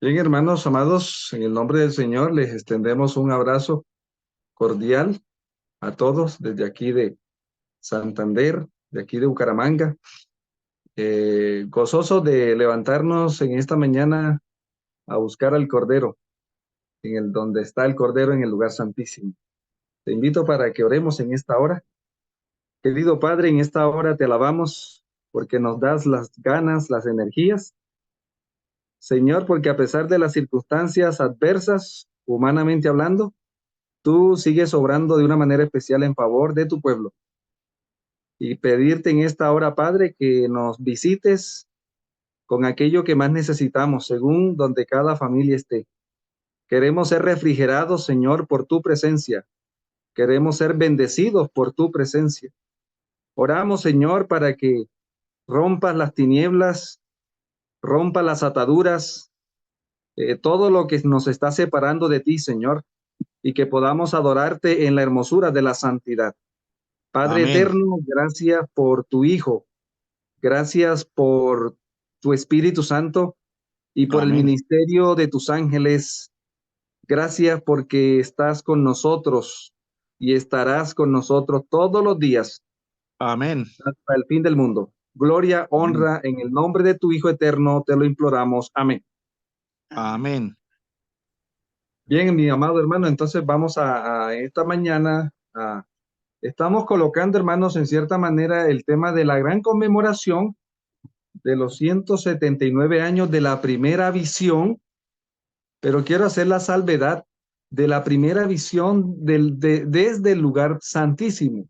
Bien, hermanos amados, en el nombre del Señor les extendemos un abrazo cordial a todos desde aquí de Santander, de aquí de Bucaramanga. Gozoso de levantarnos en esta mañana a buscar al Cordero, en el donde está el Cordero en el lugar santísimo. Te invito para que oremos en esta hora. Querido Padre, en esta hora te alabamos porque nos das las ganas, las energías. Señor, porque a pesar de las circunstancias adversas, humanamente hablando, tú sigues obrando de una manera especial en favor de tu pueblo. Y pedirte en esta hora, Padre, que nos visites con aquello que más necesitamos, según donde cada familia esté. Queremos ser refrigerados, Señor, por tu presencia. Queremos ser bendecidos por tu presencia. Oramos, Señor, para que rompas las tinieblas, rompas las ataduras, todo lo que nos está separando de ti, Señor, y que podamos adorarte en la hermosura de la santidad. Padre Amén, eterno, gracias por tu Hijo, gracias por tu Espíritu Santo y por el amén, ministerio de tus ángeles. Gracias porque estás con nosotros y estarás con nosotros todos los días amén, hasta el fin del mundo. Gloria, amén, honra, en el nombre de tu Hijo eterno, te lo imploramos. Amén. amén. Bien, mi amado hermano, entonces vamos a esta mañana, estamos colocando, hermanos, en cierta manera el tema de la gran conmemoración de los 179 años de la primera visión, pero quiero hacer la salvedad de la primera visión desde el lugar santísimo,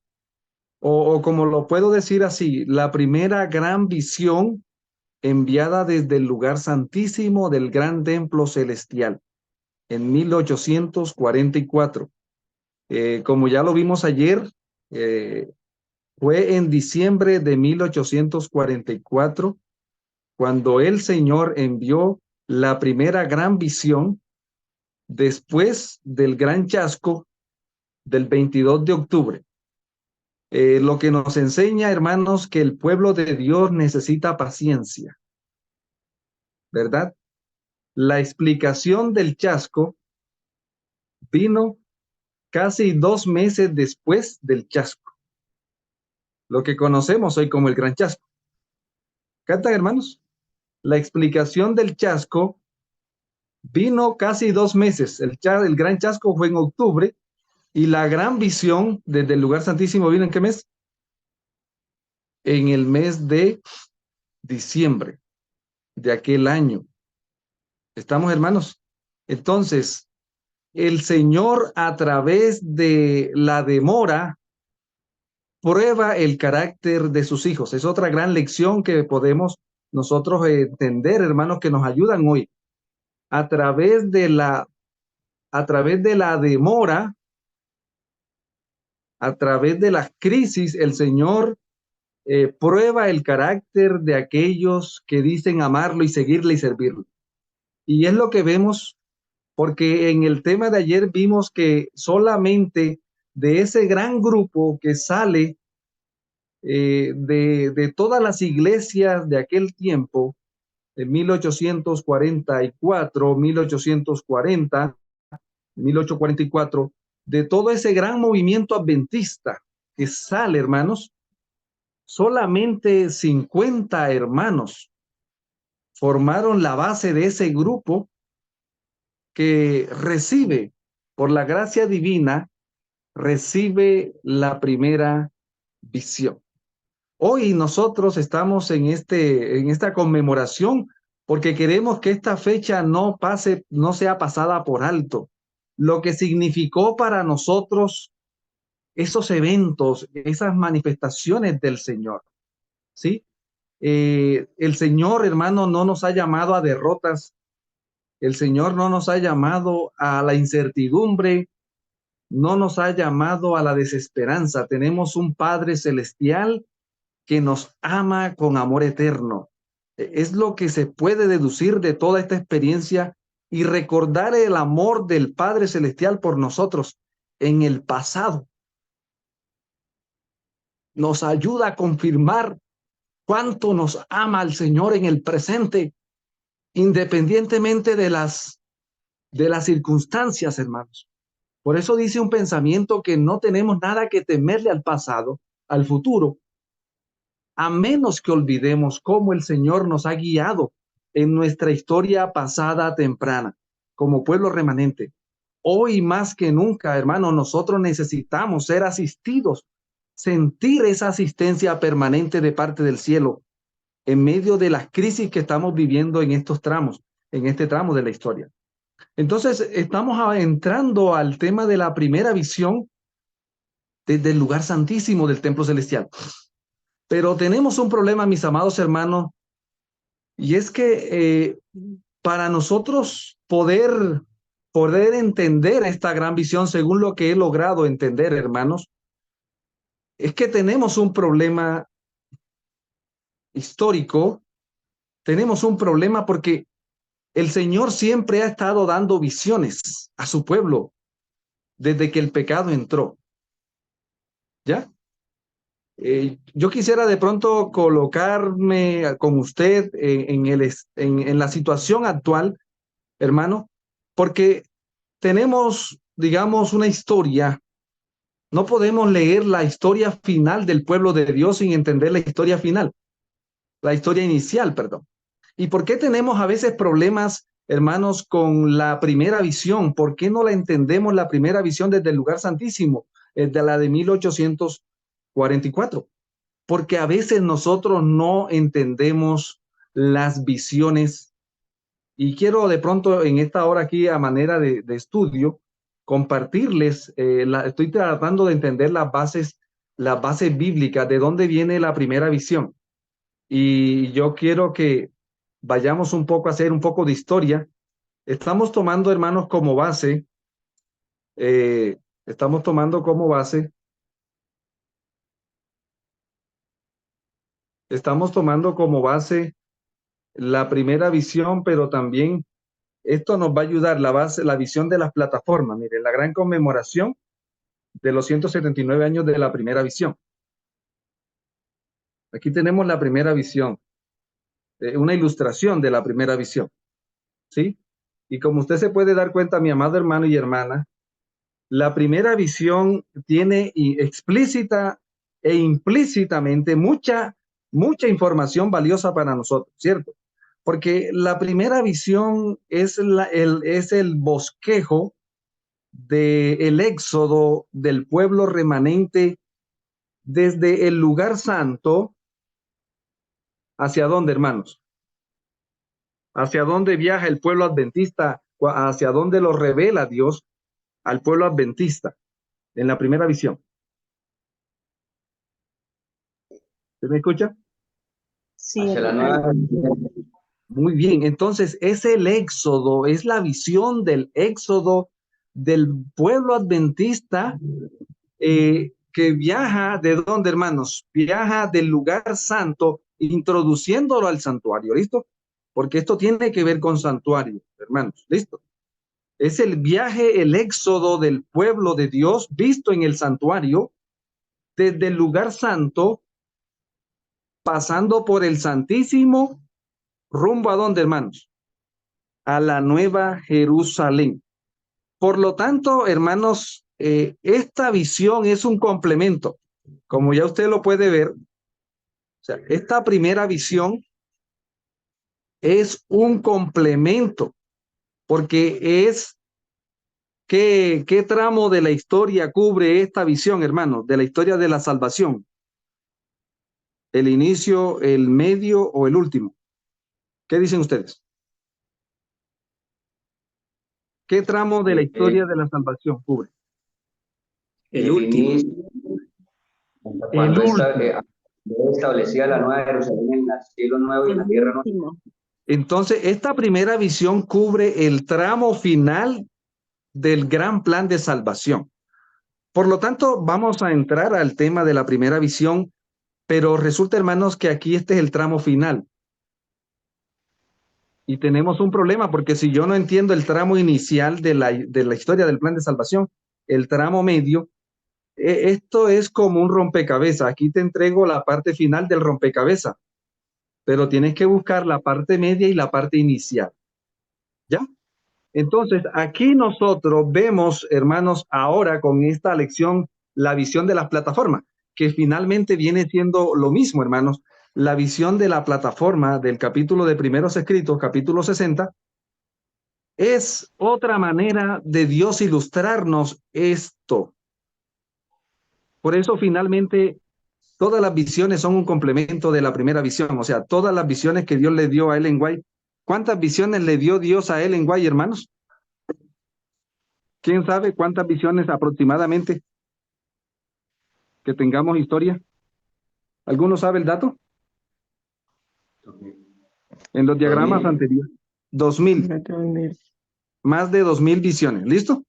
o como lo puedo decir así, la primera gran visión enviada desde el lugar santísimo del gran templo celestial en 1844. Como ya lo vimos ayer, eh, fue en diciembre de 1844 cuando el Señor envió la primera gran visión después del gran chasco del 22 de octubre. Lo que nos enseña, hermanos, que el pueblo de Dios necesita paciencia, ¿verdad? La explicación del chasco vino casi 2 meses después del chasco, lo que conocemos hoy como el gran chasco. ¿Cantan, hermanos? La explicación del chasco vino casi 2 meses. El gran chasco fue en octubre y la gran visión desde el lugar santísimo vino ¿en qué mes? En el mes de diciembre de aquel año. ¿Estamos, hermanos? Entonces, el Señor a través de la demora prueba el carácter de sus hijos. Es otra gran lección que podemos nosotros entender, hermanos, que nos ayudan hoy. A través de la, a través de la demora, a través de las crisis, el Señor prueba el carácter de aquellos que dicen amarlo y seguirle y servirlo. Y es lo que vemos, porque en el tema de ayer vimos que solamente de ese gran grupo que sale de todas las iglesias de aquel tiempo, en 1844, 1840, 1844, de todo ese gran movimiento adventista que sale, hermanos, solamente 50 hermanos formaron la base de ese grupo que recibe, por la gracia divina, recibe la primera visión. Hoy nosotros estamos en esta conmemoración porque queremos que esta fecha no pase, no sea pasada por alto. Lo que significó para nosotros esos eventos, esas manifestaciones del Señor, ¿sí? El Señor, hermano, no nos ha llamado a derrotas. El Señor no nos ha llamado a la incertidumbre, no nos ha llamado a la desesperanza. Tenemos un Padre celestial que nos ama con amor eterno. Es lo que se puede deducir de toda esta experiencia y recordar el amor del Padre Celestial por nosotros en el pasado. Nos ayuda a confirmar cuánto nos ama el Señor en el presente. independientemente de las circunstancias, hermanos. Por eso dice un pensamiento que no tenemos nada que temerle al pasado, al futuro, a menos que olvidemos cómo el Señor nos ha guiado en nuestra historia pasada temprana, como pueblo remanente. Hoy más que nunca, hermano, nosotros necesitamos ser asistidos, sentir esa asistencia permanente de parte del cielo en medio de las crisis que estamos viviendo en estos tramos, en este tramo de la historia. Entonces, estamos entrando al tema de la primera visión desde el lugar santísimo del templo celestial. Pero tenemos un problema, mis amados hermanos, y es que para nosotros poder entender esta gran visión, según lo que he logrado entender, hermanos, es que tenemos un problema histórico, tenemos un problema porque el Señor siempre ha estado dando visiones a su pueblo desde que el pecado entró. ¿Ya? Yo quisiera de pronto colocarme con usted en la situación actual, hermano, porque tenemos, digamos, una historia. No podemos leer la historia final del pueblo de Dios sin entender la historia final, la historia inicial, perdón. ¿Y por qué tenemos a veces problemas, hermanos, con la primera visión? ¿Por qué no la entendemos la primera visión desde el lugar santísimo, de la de 1844? Porque a veces nosotros no entendemos las visiones. Y quiero de pronto en esta hora aquí a manera de estudio compartirles, estoy tratando de entender las bases bíblicas, de dónde viene la primera visión. Y yo quiero que vayamos un poco a hacer un poco de historia. Estamos tomando, hermanos, como base, estamos tomando como base, estamos tomando como base la primera visión, pero también esto nos va a ayudar la base, la visión de las plataformas. Miren, la gran conmemoración de los 179 años de la primera visión. Aquí tenemos la primera visión, una ilustración de la primera visión, ¿sí? Y como usted se puede dar cuenta, mi amado hermano y hermana, la primera visión tiene explícita e implícitamente mucha información valiosa para nosotros, ¿cierto? Porque la primera visión es el bosquejo del éxodo del pueblo remanente desde el lugar santo. ¿Hacia dónde, hermanos? ¿Hacia dónde viaja el pueblo adventista? ¿Hacia dónde lo revela Dios al pueblo adventista en la primera visión? ¿Se me escucha? Sí, hacia la nueva. Muy bien, entonces es el éxodo, es la visión del éxodo del pueblo adventista que viaja, ¿de dónde, hermanos? Viaja del lugar santo, introduciéndolo al santuario, ¿listo? Porque esto tiene que ver con santuario, hermanos, ¿listo? Es el viaje, el éxodo del pueblo de Dios visto en el santuario, desde el lugar santo, pasando por el Santísimo, rumbo a dónde, hermanos? A la Nueva Jerusalén. Por lo tanto, hermanos, esta visión es un complemento. Como ya usted lo puede ver, o sea, esta primera visión es un complemento, porque es ¿qué tramo de la historia cubre esta visión, hermanos? De la historia de la salvación. ¿El inicio, el medio o el último? ¿Qué dicen ustedes? ¿Qué tramo de la historia de la salvación cubre? El último. El último. Establecía la nueva Jerusalén en el cielo nuevo y en la tierra nueva. Entonces, esta primera visión cubre el tramo final del gran plan de salvación. Por lo tanto, vamos a entrar al tema de la primera visión, pero resulta, hermanos, que aquí este es el tramo final. Y tenemos un problema, porque si yo no entiendo el tramo inicial de la historia del plan de salvación, el tramo medio, esto es como un rompecabezas. Aquí te entrego la parte final del rompecabezas. pero tienes que buscar la parte media y la parte inicial. ¿Ya? Entonces, aquí nosotros vemos, hermanos, ahora con esta lección, la visión de las plataformas, que finalmente viene siendo lo mismo, hermanos. La visión de la plataforma del capítulo de Primeros Escritos, capítulo 60, es otra manera de Dios ilustrarnos esto. Por eso, finalmente, todas las visiones son un complemento de la primera visión. O sea, todas las visiones que Dios le dio a Ellen White. ¿Cuántas visiones le dio Dios a Ellen White, hermanos? ¿Quién sabe cuántas visiones aproximadamente que tengamos historia? ¿Alguno sabe el dato? En los diagramas anteriores. 2000. Más de 2000 visiones. ¿Listo?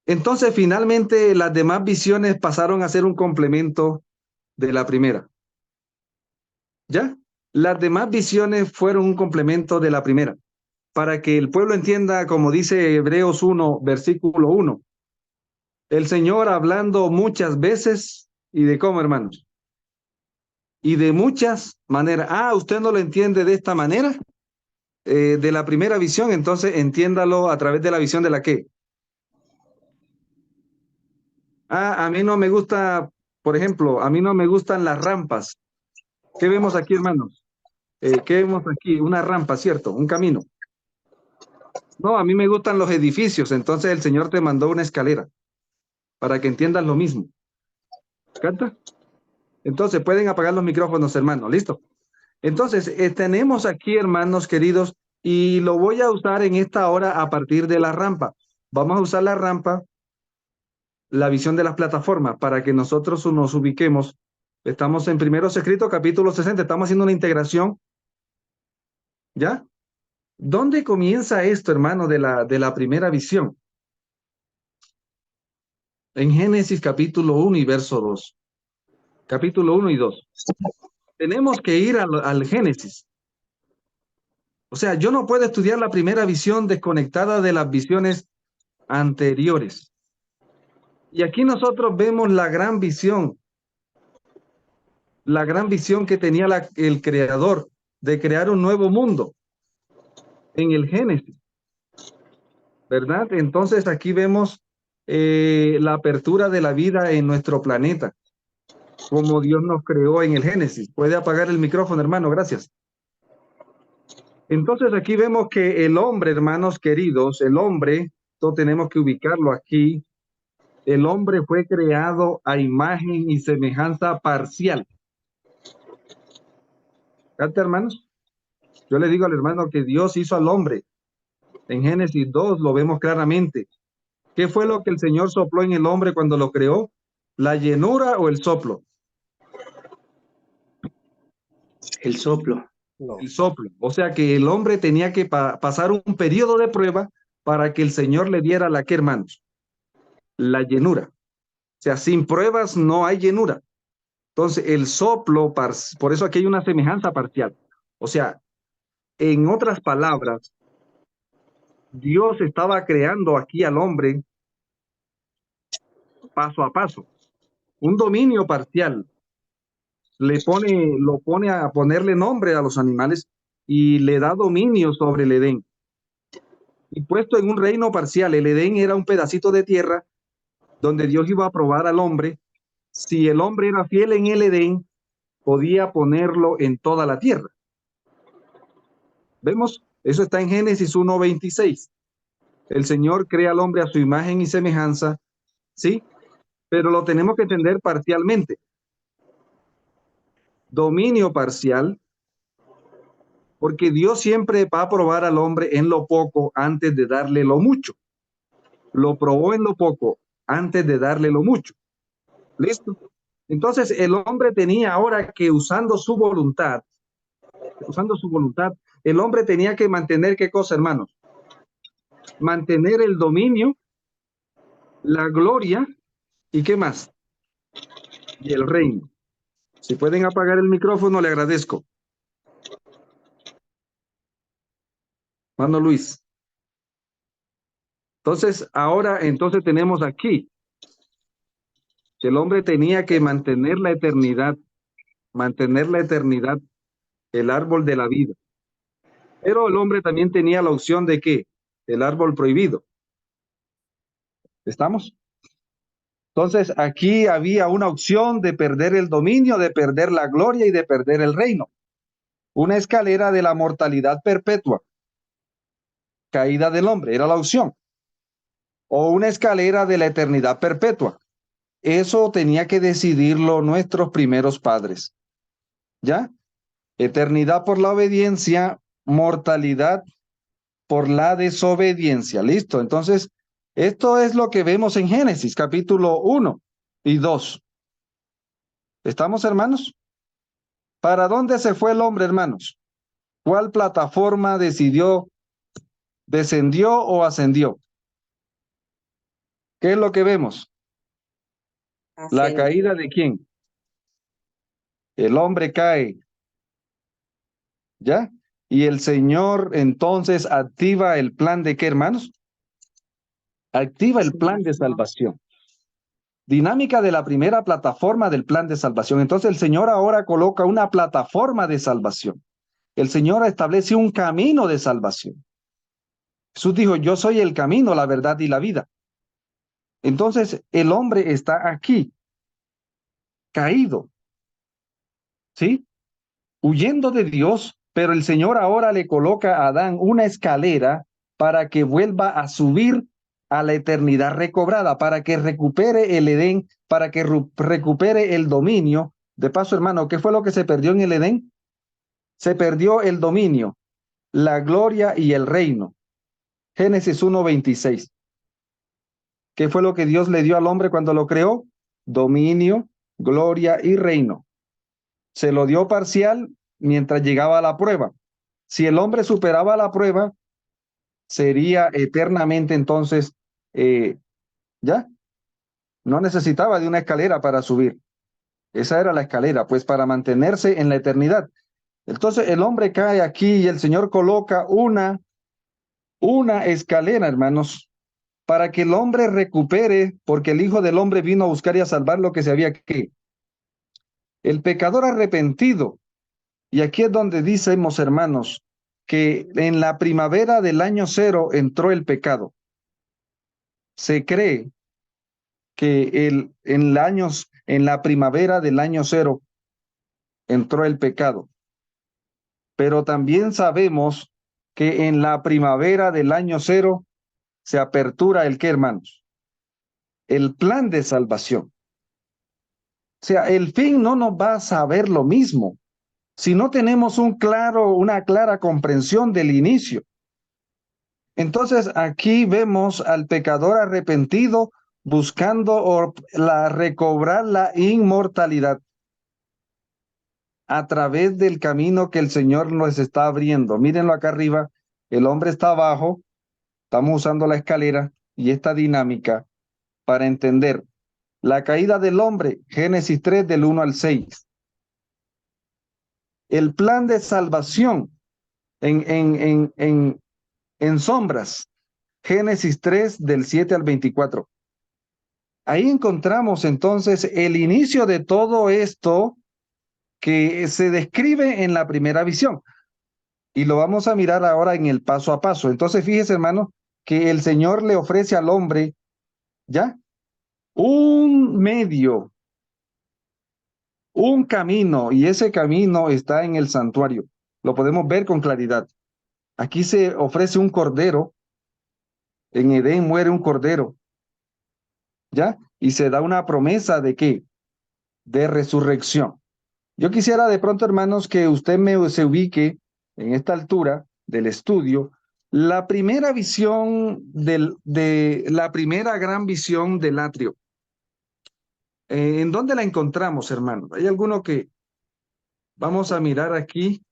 Entonces, finalmente, las demás visiones pasaron a ser un complemento de la primera. ¿Ya? Las demás visiones fueron un complemento de la primera. Para que el pueblo entienda, como dice Hebreos 1, versículo 1. El Señor hablando muchas veces, ¿y de cómo, hermanos? Y de muchas maneras. Ah, ¿usted no lo entiende de esta manera? De la primera visión, entonces entiéndalo a través de la visión de la que. Ah, a mí no me gusta, por ejemplo, a mí no me gustan las rampas. ¿Qué vemos aquí, hermanos? ¿Qué vemos aquí? Una rampa, ¿cierto? Un camino. No, a mí me gustan los edificios, entonces el Señor te mandó una escalera para que entiendas lo mismo. ¿Canta? Entonces pueden apagar los micrófonos, hermanos. ¿Listo? Entonces, tenemos aquí, hermanos queridos, y lo voy a usar en esta hora a partir de la rampa. Vamos a usar la rampa, la visión de las plataformas, para que nosotros nos ubiquemos. Estamos en Primeros Escritos, capítulo 60. Estamos haciendo una integración. ¿Ya? ¿Dónde comienza esto, hermano, de la primera visión? En Génesis, capítulo 1 y verso 2. Capítulo 1 y 2. Tenemos que ir al Génesis. O sea, yo no puedo estudiar la primera visión desconectada de las visiones anteriores. Y aquí nosotros vemos la gran visión que tenía el Creador de crear un nuevo mundo en el Génesis, ¿verdad? Entonces aquí vemos la apertura de la vida en nuestro planeta, como Dios nos creó en el Génesis. Puede apagar el micrófono, hermano, gracias. Entonces aquí vemos que el hombre, hermanos queridos, el hombre, esto tenemos que ubicarlo aquí. El hombre fue creado a imagen y semejanza parcial. ¿Canta, hermanos? Yo le digo al hermano que Dios hizo al hombre. En Génesis 2 lo vemos claramente. ¿Qué fue lo que el Señor sopló en el hombre cuando lo creó? ¿La llenura o el soplo? El soplo. El soplo. O sea que el hombre tenía que pasar un periodo de prueba para que el Señor le diera la que, hermanos, la llenura. O sea, sin pruebas no hay llenura. Entonces, el soplo, por eso aquí hay una semejanza parcial. O sea, en otras palabras, Dios estaba creando aquí al hombre paso a paso. Un dominio parcial. Lo pone a ponerle nombre a los animales y le da dominio sobre el Edén. Y puesto en un reino parcial, el Edén era un pedacito de tierra donde Dios iba a probar al hombre. Si el hombre era fiel en el Edén, podía ponerlo en toda la tierra. ¿Vemos? Eso está en Génesis 1:26. El Señor crea al hombre a su imagen y semejanza, ¿sí? Pero lo tenemos que entender parcialmente. Dominio parcial, porque Dios siempre va a probar al hombre en lo poco antes de darle lo mucho. Lo probó en lo poco antes de darle lo mucho. ¿Listo? Entonces el hombre tenía ahora que usando su voluntad, el hombre tenía que mantener ¿qué cosa, hermanos? Mantener el dominio, la gloria y ¿qué más? Y el reino. Si pueden apagar el micrófono, le agradezco. Mano Luis. Entonces, ahora, tenemos aquí que el hombre tenía que mantener la eternidad el árbol de la vida. Pero el hombre también tenía la opción de ¿qué? El árbol prohibido. ¿Estamos? Entonces, aquí había una opción de perder el dominio, de perder la gloria y de perder el reino. Una escalera de la mortalidad perpetua. Caída del hombre, era la opción. O una escalera de la eternidad perpetua. Eso tenía que decidirlo nuestros primeros padres. ¿Ya? Eternidad por la obediencia, mortalidad por la desobediencia. Listo. Entonces, esto es lo que vemos en Génesis, capítulo 1 y 2. ¿Estamos, hermanos? ¿Para dónde se fue el hombre, hermanos? ¿Cuál plataforma decidió, descendió o ascendió? ¿Qué es lo que vemos? ¿La caída de quién? El hombre cae. ¿Ya? Y el Señor entonces activa el plan de ¿qué, hermanos? Activa el plan de salvación. Dinámica de la primera plataforma del plan de salvación. Entonces el Señor ahora coloca una plataforma de salvación. El Señor establece un camino de salvación. Jesús dijo, yo soy el camino, la verdad y la vida. Entonces el hombre está aquí, caído, ¿sí? Huyendo de Dios, pero el Señor ahora le coloca a Adán una escalera para que vuelva a subir a la eternidad recobrada, para que recupere el Edén, para que recupere el dominio. De paso, hermano, ¿qué fue lo que se perdió en el Edén? Se perdió el dominio, la gloria y el reino. Génesis 1:26. ¿Qué fue lo que Dios le dio al hombre cuando lo creó? Dominio, gloria y reino. Se lo dio parcial mientras llegaba a la prueba. Si el hombre superaba la prueba, sería eternamente entonces, ¿ya? No necesitaba de una escalera para subir. Esa era la escalera, pues para mantenerse en la eternidad. Entonces el hombre cae aquí y el Señor coloca una escalera, hermanos, para que el hombre recupere, porque el Hijo del Hombre vino a buscar y a salvar lo que se había que. El pecador arrepentido. Y aquí es donde decimos, hermanos, que en la primavera del año 0 entró el pecado. Se cree que en la primavera del año 0 entró el pecado. Pero también sabemos que en la primavera del año 0 se apertura el ¿qué, hermanos? El plan de salvación. O sea, el fin no nos va a saber lo mismo si no tenemos una clara comprensión del inicio. Entonces aquí vemos al pecador arrepentido buscando recobrar la inmortalidad a través del camino que el Señor nos está abriendo. Mírenlo acá arriba, el hombre está abajo, estamos usando la escalera y esta dinámica para entender la caída del hombre, Génesis 3 del 1 al 6. El plan de salvación en sombras, Génesis 3 del 7 al 24. Ahí encontramos entonces el inicio de todo esto que se describe en la primera visión. Y lo vamos a mirar ahora en el paso a paso. Entonces, fíjese, hermano, que el Señor le ofrece al hombre, ¿ya? Un medio, un camino, y ese camino está en el santuario. Lo podemos ver con claridad. Aquí se ofrece un cordero. En Edén muere un cordero, ¿ya? Y se da una promesa de ¿qué? De resurrección. Yo quisiera de pronto, hermanos, que usted se ubique en esta altura del estudio, la primera visión la primera gran visión del atrio. ¿En dónde la encontramos, hermanos? ¿Hay alguno que vamos a mirar aquí?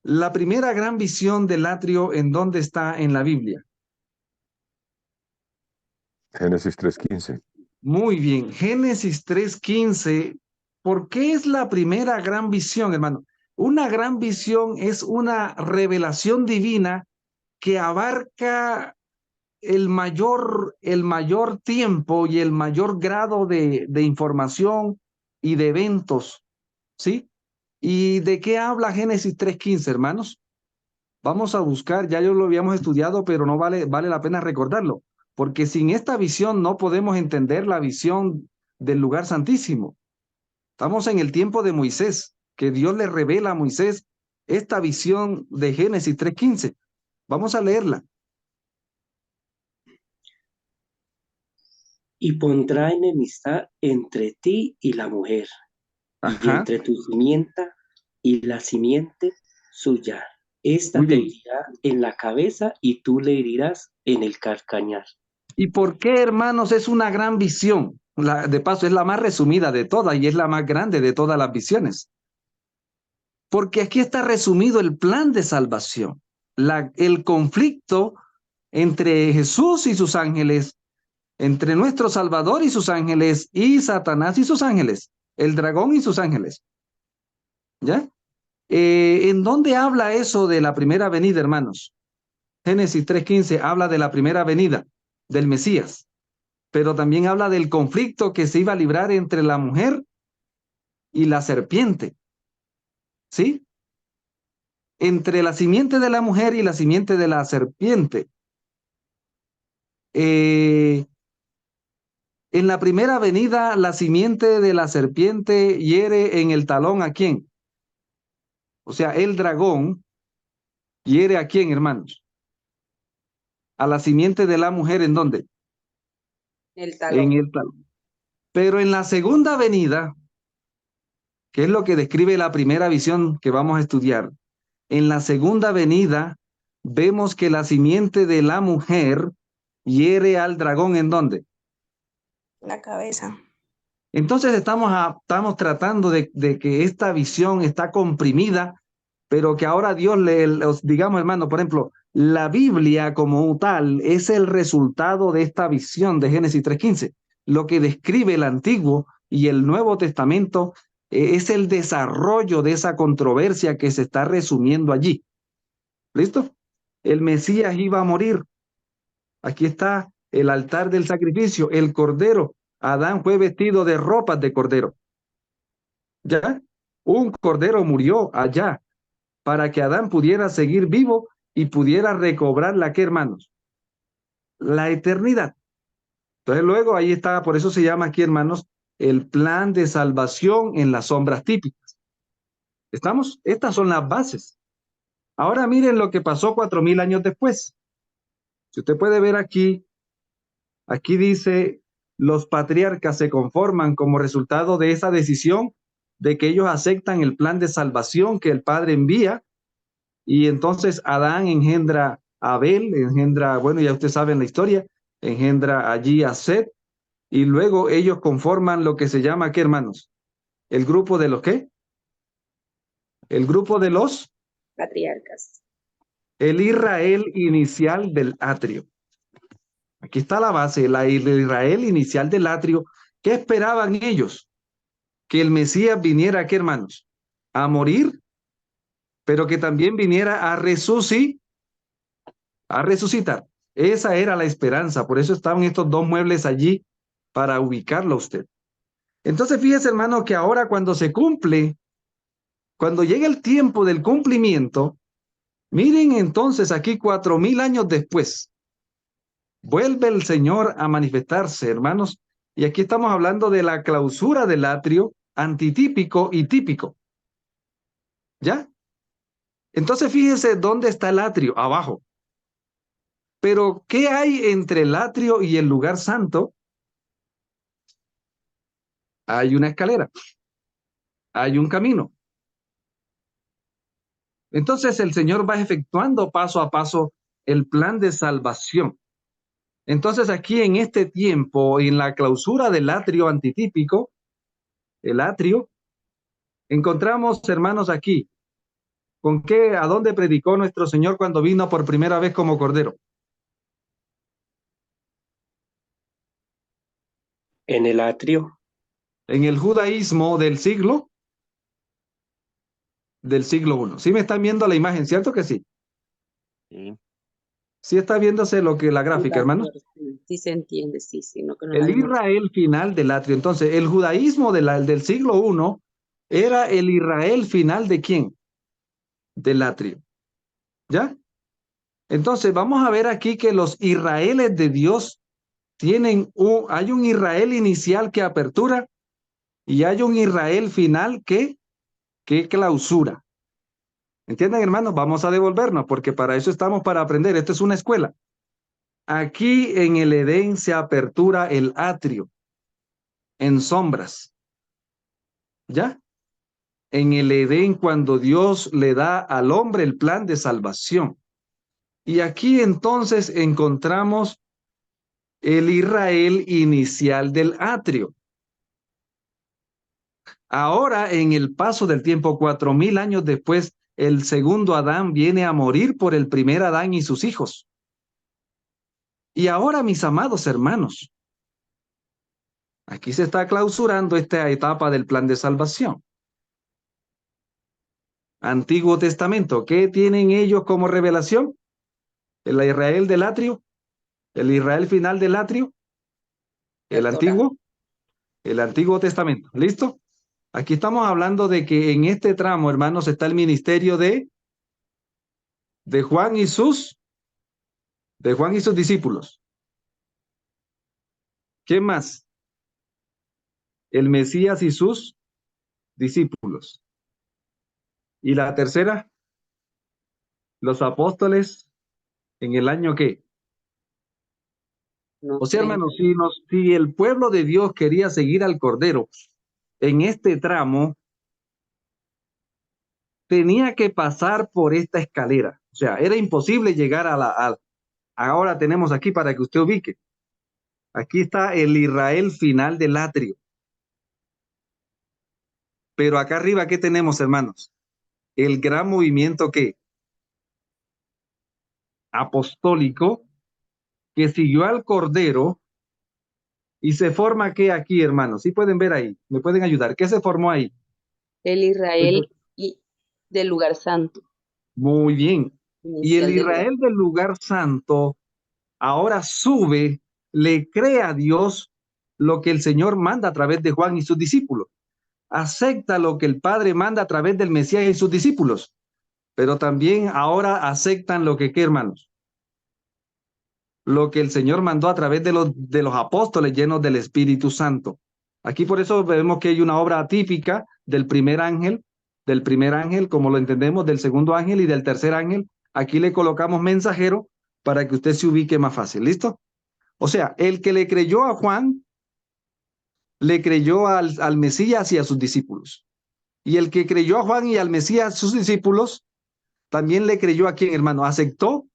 La primera gran visión del atrio, ¿en dónde está en la Biblia? Génesis 3:15. Muy bien, Génesis 3:15. ¿Por qué es la primera gran visión, hermano? Una gran visión es una revelación divina que abarca el mayor tiempo y el mayor grado de información y de eventos, ¿sí? ¿Y de qué habla Génesis 3:15, hermanos? Vamos a buscar, ya lo habíamos estudiado, pero no vale la pena recordarlo, porque sin esta visión no podemos entender la visión del lugar santísimo. Estamos en el tiempo de Moisés, que Dios le revela a Moisés esta visión de Génesis 3:15. Vamos a leerla. Y pondrá enemistad entre ti y la mujer, y Ajá, entre tu simiente y la simiente suya. Esta muy te bien. herirá en la cabeza y tú le herirás en el calcañar. ¿Y por qué, hermanos, es una gran visión? De paso, es la más resumida de todas y es la más grande de todas las visiones. Porque aquí está resumido el plan de salvación, el conflicto entre Jesús y sus ángeles, entre nuestro Salvador y sus ángeles, y Satanás y sus ángeles, el dragón y sus ángeles. ¿Ya? ¿En dónde habla eso de la primera venida, hermanos? Génesis 3:15 habla de la primera venida del Mesías, pero también habla del conflicto que se iba a librar entre la mujer y la serpiente. ¿Sí? Entre la simiente de la mujer y la simiente de la serpiente. En la primera venida, la simiente de la serpiente hiere en el talón ¿a quién? O sea, el dragón hiere ¿a quién, hermanos? A la simiente de la mujer, ¿en dónde? El En talón. el talón. Pero en la segunda venida, que es lo que describe la primera visión que vamos a estudiar, en la segunda venida vemos que la simiente de la mujer hiere al dragón ¿en dónde? La cabeza. Entonces estamos tratando de que esta visión está comprimida, pero que ahora Dios digamos, hermano, por ejemplo, la Biblia como tal es el resultado de esta visión de Génesis 3:15. Lo que describe el Antiguo y el Nuevo Testamento es el desarrollo de esa controversia que se está resumiendo allí. ¿Listo? El Mesías iba a morir. Aquí está el altar del sacrificio, el cordero. Adán fue vestido de ropas de cordero. ¿Ya? Un cordero murió allá para que Adán pudiera seguir vivo y pudiera recobrar la que, hermanos, la eternidad. Entonces luego ahí está, por eso se llama aquí, hermanos, el plan de salvación en las sombras típicas. ¿Estamos? Estas son las bases. Ahora miren lo que pasó 4000 años después. Si usted puede ver aquí dice, los patriarcas se conforman como resultado de esa decisión de que ellos aceptan el plan de salvación que el Padre envía, y entonces Adán engendra a Abel, bueno, ya ustedes saben la historia, engendra allí a Set, y luego ellos conforman lo que se llama, ¿qué, hermanos? ¿El grupo de los qué? El grupo de los... Patriarcas. El Israel inicial del atrio. Aquí está la base, el Israel inicial del atrio. ¿Qué esperaban ellos? Que el Mesías viniera, ¿qué, hermanos? A morir, pero que también viniera a resucitar. Esa era la esperanza, por eso estaban estos dos muebles allí para ubicarlo a usted. Entonces fíjese, hermano, que ahora cuando se cumple, cuando llega el tiempo del cumplimiento, miren entonces aquí 4000 años después, vuelve el Señor a manifestarse, hermanos, y aquí estamos hablando de la clausura del atrio, antitípico y típico. ¿Ya? Entonces fíjese dónde está el atrio, abajo. Pero, ¿qué hay entre el atrio y el lugar santo? Hay una escalera, hay un camino. Entonces el Señor va efectuando paso a paso el plan de salvación. Entonces aquí en este tiempo, en la clausura del atrio antitípico, el atrio, encontramos, hermanos, aquí, ¿a dónde predicó nuestro Señor cuando vino por primera vez como Cordero? En el atrio. En el judaísmo del siglo I. ¿Sí me están viendo la imagen, cierto que sí? Sí. ¿Sí está viéndose la gráfica, hermanos? Sí se entiende, sí, no que no El Israel final del atrio. Entonces, el judaísmo del siglo I Era el Israel final de ¿quién? Del atrio. ¿Ya? Entonces vamos a ver aquí que los Israeles de Dios hay un Israel inicial que apertura y hay un Israel final que clausura. ¿Entienden, hermanos? Vamos a devolvernos porque para eso estamos, para aprender. Esto es una escuela. Aquí en el Edén se apertura el atrio en sombras. ¿Ya? En el Edén, cuando Dios le da al hombre el plan de salvación. Y aquí entonces encontramos el Israel inicial del atrio. Ahora, en el paso del tiempo, 4000 años después, el segundo Adán viene a morir por el primer Adán y sus hijos. Y ahora, mis amados hermanos, aquí se está clausurando esta etapa del plan de salvación. Antiguo Testamento, ¿qué tienen ellos como revelación? El Israel del atrio, el Israel final del atrio, el Antiguo Testamento. ¿Listo? Aquí estamos hablando de que en este tramo, hermanos, está el ministerio de Juan y sus discípulos. ¿Qué más? El Mesías y sus discípulos. Y la tercera, los apóstoles en el año ¿qué? No O sea, sé. hermanos, si el pueblo de Dios quería seguir al Cordero en este tramo, tenía que pasar por esta escalera. O sea, era imposible llegar ahora tenemos aquí para que usted ubique. Aquí está el Israel final del atrio. Pero acá arriba, ¿qué tenemos, hermanos? El gran movimiento ¿qué? Apostólico, que siguió al Cordero y se forma ¿qué aquí, hermanos? ¿Sí pueden ver ahí? ¿Me pueden ayudar? ¿Qué se formó ahí? El Israel y del lugar santo. Muy bien. Y el Inicial del lugar. Israel del lugar santo ahora sube, le cree a Dios lo que el Señor manda a través de Juan y sus discípulos. Acepta lo que el Padre manda a través del Mesías y sus discípulos. Pero también ahora aceptan lo que, ¿qué, hermanos? Lo que el Señor mandó a través de los apóstoles llenos del Espíritu Santo. Aquí por eso vemos que hay una obra atípica del primer ángel, como lo entendemos, del segundo ángel y del tercer ángel. Aquí le colocamos mensajero para que usted se ubique más fácil. ¿Listo? O sea, el que le creyó a Juan, le creyó al Mesías y a sus discípulos. Y el que creyó a Juan y al Mesías, sus discípulos, también le creyó a quién, hermano, aceptó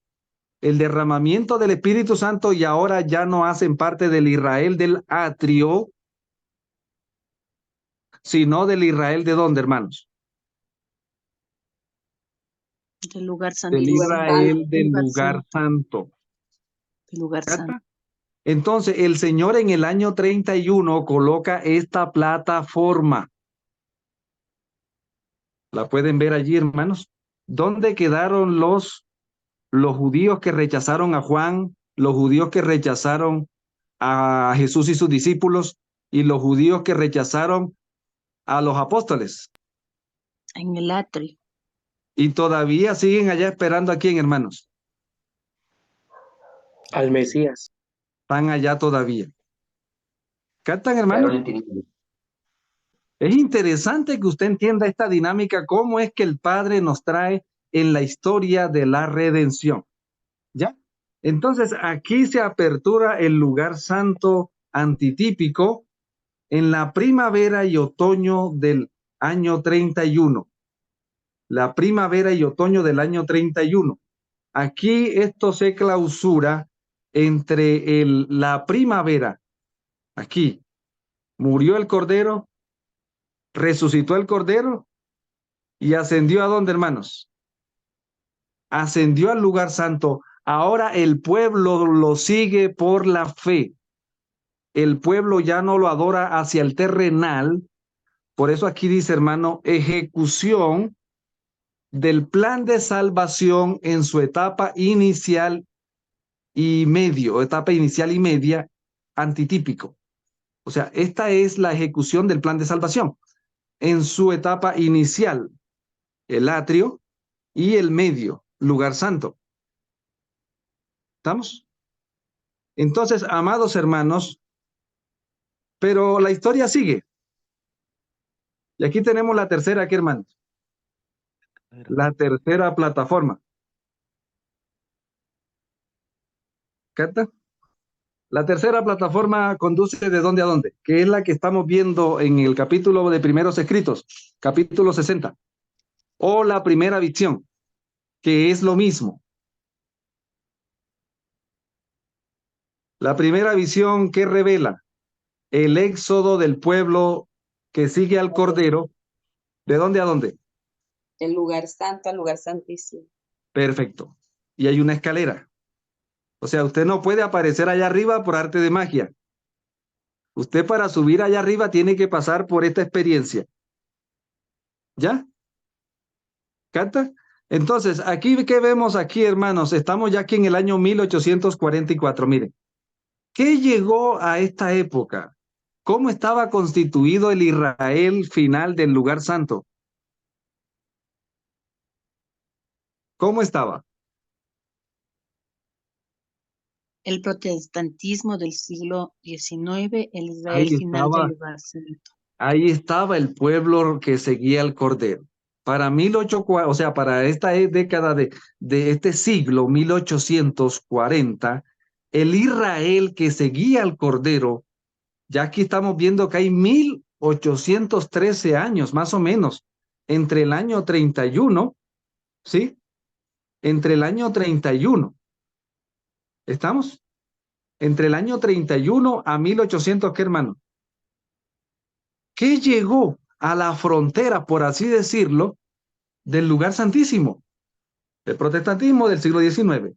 el derramamiento del Espíritu Santo y ahora ya no hacen parte del Israel del atrio, sino del Israel de dónde, hermanos? Del lugar Del santísimo. Israel del lugar santo. Del lugar santo. Entonces, el Señor en el año 31 coloca esta plataforma. ¿La pueden ver allí, hermanos? ¿Dónde quedaron los judíos que rechazaron a Juan, los judíos que rechazaron a Jesús y sus discípulos, y los judíos que rechazaron a los apóstoles? En el atrio. Y todavía siguen allá esperando a quién, hermanos. Al Mesías. Están allá todavía. ¿Captan, hermanos? Claro, Es interesante que usted entienda esta dinámica, cómo es que el Padre nos trae en la historia de la redención. ¿Ya? Entonces, aquí se apertura el lugar santo antitípico en la primavera y otoño del año 31. La primavera y otoño del año 31. Aquí esto se clausura entre la primavera. Aquí murió el Cordero, resucitó el Cordero y ascendió ¿a dónde, hermanos? Ascendió al lugar santo. Ahora el pueblo lo sigue por la fe. El pueblo ya no lo adora hacia el terrenal. Por eso aquí dice, hermano, ejecución del plan de salvación en su etapa inicial y media, antitípico. O sea, esta es la ejecución del plan de salvación. en su etapa inicial, el atrio y el medio, lugar santo. ¿Estamos? Entonces, amados hermanos, pero la historia sigue. Y aquí tenemos la tercera, ¿qué hermanos? La tercera plataforma. ¿Capta? La tercera plataforma conduce de dónde a dónde, que es la que estamos viendo en el capítulo de Primeros Escritos, capítulo 60, o la primera visión, que es lo mismo. La primera visión que revela el éxodo del pueblo que sigue al Cordero, ¿de dónde a dónde? El lugar santo al lugar santísimo. Perfecto. Y hay una escalera. O sea, usted no puede aparecer allá arriba por arte de magia. Usted para subir allá arriba tiene que pasar por esta experiencia. ¿Ya? ¿Canta? Entonces, aquí, ¿qué vemos aquí, hermanos? Estamos ya aquí en el año 1844. Miren, ¿qué llegó a esta época? ¿Cómo estaba constituido el Israel final del lugar santo? ¿Cómo estaba? El protestantismo del siglo XIX, el Israel Ahí final estaba. del lugar santo. Ahí estaba el pueblo que seguía al Cordero. Para 1840, o sea, para esta década de este siglo, 1840, el Israel que seguía al Cordero, ya aquí estamos viendo que hay 1813 años, más o menos, entre el año 31, ¿sí? Entre el año 31, ¿estamos? Entre el año 31 a 1800, ¿qué hermano? ¿Qué llegó a la frontera, por así decirlo, del lugar santísimo? El protestantismo del siglo XIX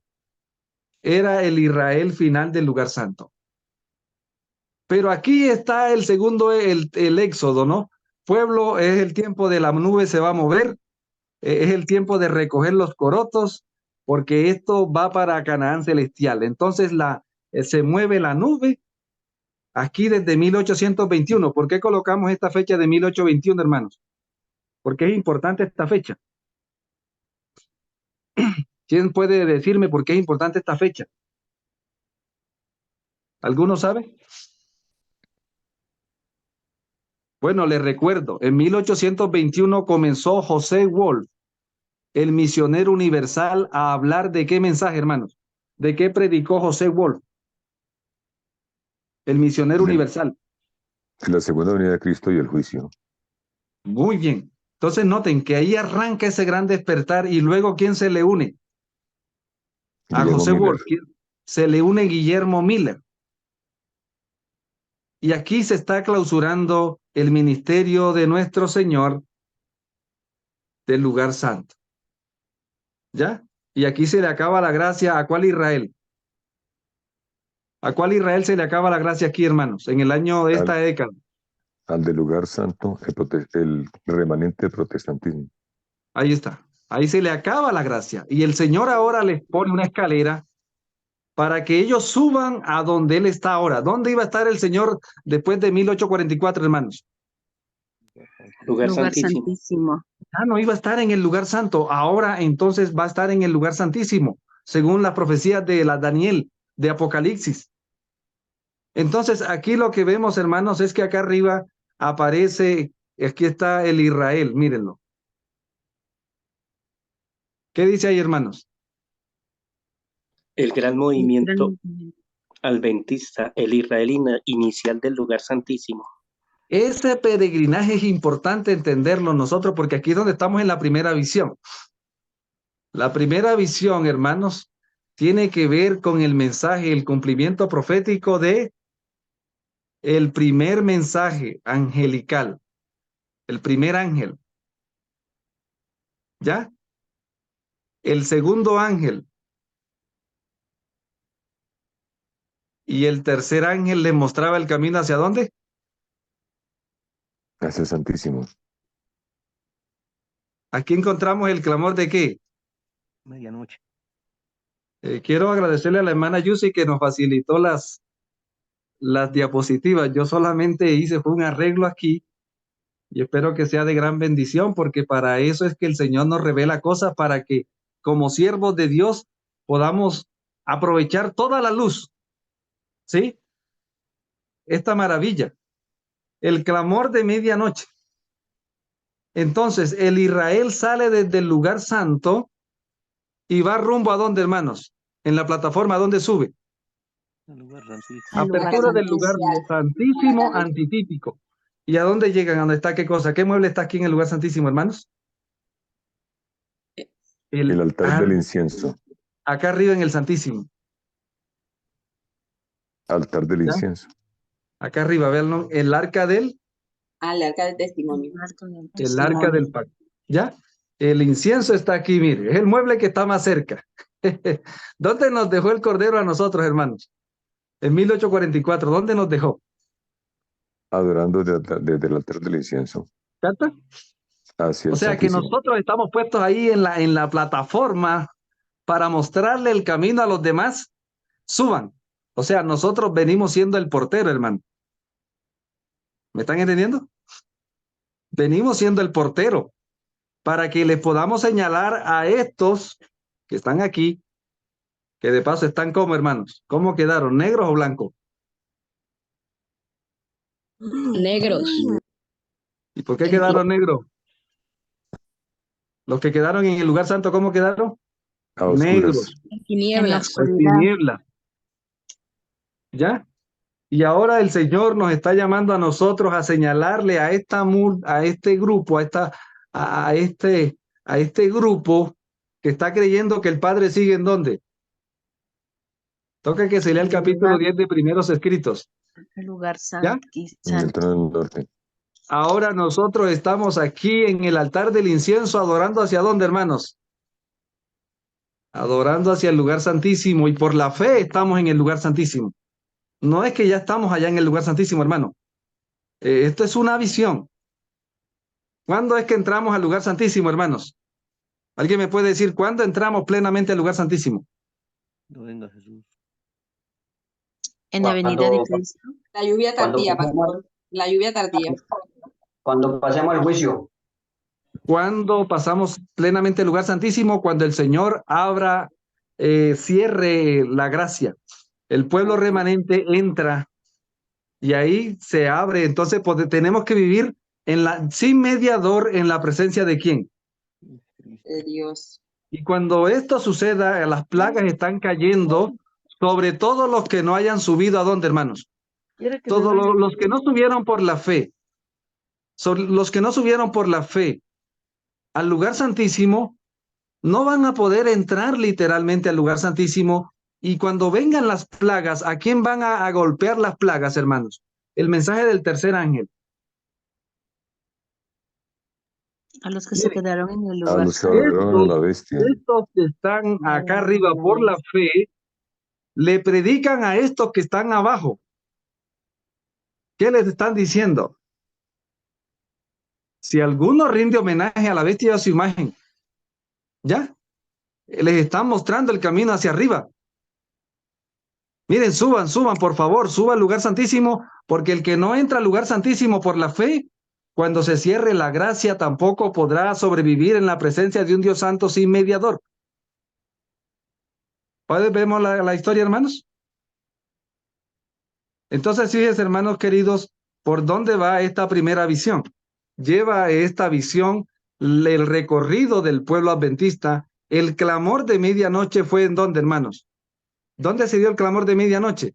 era el Israel final del lugar santo. Pero aquí está el segundo, el éxodo, ¿no? Pueblo, es el tiempo de la nube se va a mover, es el tiempo de recoger los corotos, porque esto va para Canaán celestial. Entonces se mueve la nube aquí desde 1821. ¿Por qué colocamos esta fecha de 1821, hermanos? Porque es importante esta fecha. ¿Quién puede decirme por qué es importante esta fecha? ¿Alguno sabe? Bueno, les recuerdo, en 1821 comenzó José Wolf, el misionero universal, a hablar de qué mensaje, hermanos. ¿De qué predicó José Wolf? El misionero universal. La segunda venida de Cristo y el juicio. Muy bien. Entonces noten que ahí arranca ese gran despertar y luego ¿quién se le une? A Guillermo José Miller. Wolf. Se le une Guillermo Miller. Y aquí se está clausurando el ministerio de nuestro Señor del lugar santo. ¿Ya? Y aquí se le acaba la gracia. ¿A cuál Israel? ¿A cuál Israel se le acaba la gracia aquí, hermanos? En el año de esta década. Al del lugar santo, el remanente del protestantismo. Ahí está. Ahí se le acaba la gracia. Y el Señor ahora les pone una escalera para que ellos suban a donde Él está ahora. ¿Dónde iba a estar el Señor después de 1844, hermanos? Lugar Lugar santísimo. santísimo. Ah, no iba a estar en el lugar santo. Ahora entonces va a estar en el lugar santísimo, según las profecías de la Daniel, de Apocalipsis. Entonces aquí lo que vemos, hermanos, es que acá arriba aparece, aquí está el Israel, mírenlo. ¿Qué dice ahí, hermanos? El gran movimiento adventista, el Israel inicial del lugar santísimo. Ese peregrinaje es importante entenderlo nosotros porque aquí es donde estamos en la primera visión. La primera visión, hermanos, tiene que ver con el mensaje, el cumplimiento profético de el primer mensaje angelical, el primer ángel. ¿Ya? El segundo ángel. Y el tercer ángel le mostraba el camino hacia dónde. Hacia el Santísimo. Aquí encontramos el clamor de qué. Medianoche. Quiero agradecerle a la hermana Yusi que nos facilitó las diapositivas. Yo solamente hice fue un arreglo aquí Y espero que sea de gran bendición, porque para eso es que el Señor nos revela cosas, para que como siervos de Dios podamos aprovechar toda la luz, ¿sí? Esta maravilla, el clamor de medianoche. Entonces, el Israel sale desde el lugar santo y va rumbo a dónde, hermanos, en la plataforma, ¿a dónde sube? Al lugar Apertura del lugar santísimo. santísimo antitípico. ¿Y a dónde llegan? ¿A dónde está qué cosa? ¿Qué mueble está aquí en el lugar santísimo, hermanos? El altar del incienso. Acá arriba en el santísimo. Altar del ¿Ya? incienso. Acá arriba, vean el arca del, Al arca del testimonio. el arca del pacto. ¿Ya? El incienso está aquí, mire, es el mueble que está más cerca. ¿Dónde nos dejó el Cordero a nosotros, hermanos? En 1844, ¿dónde nos dejó? Adorando desde el altar del incienso ¿Cata? hacia O el sea que Santísimo. nosotros estamos puestos ahí en la plataforma para mostrarle el camino a los demás. Suban. O sea, nosotros venimos siendo el portero, hermano. ¿Me están entendiendo? Venimos siendo el portero para que les podamos señalar a estos que están aquí, que de paso están como, hermanos. ¿Cómo quedaron? ¿Negros o blancos? Negros. ¿Y por qué quedaron negros? Los que quedaron en el lugar santo, ¿cómo quedaron? A oscuras. Negros, En la Tinieblas. en oscuridad. tinieblas. ¿Ya? Y ahora el Señor nos está llamando a nosotros a señalarle a este grupo, a este grupo que está creyendo que el Padre sigue en ¿dónde? Toca que se lea el capítulo 10 de Primeros Escritos. El lugar ¿Ya? En el trono del norte. Ahora nosotros estamos aquí en el altar del incienso adorando hacia dónde, hermanos? Adorando hacia el lugar santísimo, y por la fe estamos en el lugar santísimo. No es que ya estamos allá en el lugar santísimo, hermano. Esto es una visión. ¿Cuándo es que entramos al lugar santísimo, hermanos? ¿Alguien me puede decir cuándo entramos plenamente al lugar santísimo? En la venida de Cristo. La lluvia tardía, pastor. La lluvia tardía. Cuando pasemos el juicio. ¿Cuándo pasamos plenamente al lugar santísimo? Cuando el Señor abra, cierre la gracia. El pueblo remanente entra y ahí se abre. Entonces tenemos que vivir sin mediador, en la presencia de ¿quién? De Dios. Y cuando esto suceda, las plagas están cayendo sobre todos los que no hayan subido ¿a dónde, hermanos? Todos los que no subieron por la fe. Los que no subieron por la fe al lugar santísimo no van a poder entrar literalmente al lugar santísimo. Y cuando vengan las plagas, ¿a quién van a golpear las plagas, hermanos? El mensaje del tercer ángel. A los que se Miren, quedaron en el A lugar los que santo. adoraron a la bestia. estos que están acá arriba por la fe, le predican a estos que están abajo. ¿Qué les están diciendo? Si alguno rinde homenaje a la bestia y a su imagen, ¿ya? Les están mostrando el camino hacia arriba. Miren, suban, por favor, suban al lugar santísimo, porque el que no entra al lugar santísimo por la fe, cuando se cierre la gracia, tampoco podrá sobrevivir en la presencia de un Dios santo sin mediador. ¿Vemos la historia, hermanos? Entonces, fíjense, hermanos queridos, ¿por dónde va esta primera visión? Lleva esta visión el recorrido del pueblo adventista. El clamor de medianoche fue ¿en dónde, hermanos? ¿Dónde se dio el clamor de medianoche?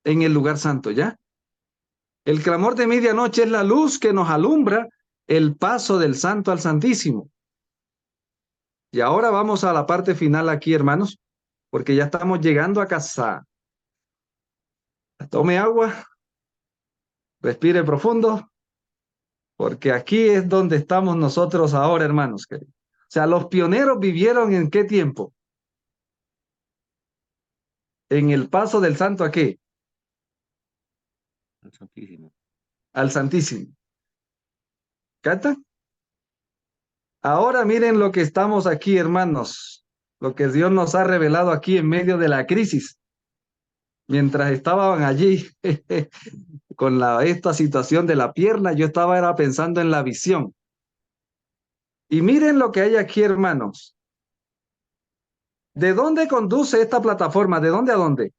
En el lugar santo, ¿ya? El clamor de medianoche es la luz que nos alumbra el paso del santo al santísimo. Y ahora vamos a la parte final aquí, hermanos, porque ya estamos llegando a casa. Tome agua, respire profundo, porque aquí es donde estamos nosotros ahora, hermanos queridos. O sea, los pioneros vivieron ¿en qué tiempo? En el paso del santo ¿a qué? Al Santísimo. Al santísimo. ¿Cata? Ahora miren lo que estamos aquí, hermanos, lo que Dios nos ha revelado aquí en medio de la crisis. Mientras estaban allí con esta situación de la pierna, yo era pensando en la visión. Y miren lo que hay aquí, hermanos. ¿De dónde conduce esta plataforma? ¿De dónde a dónde?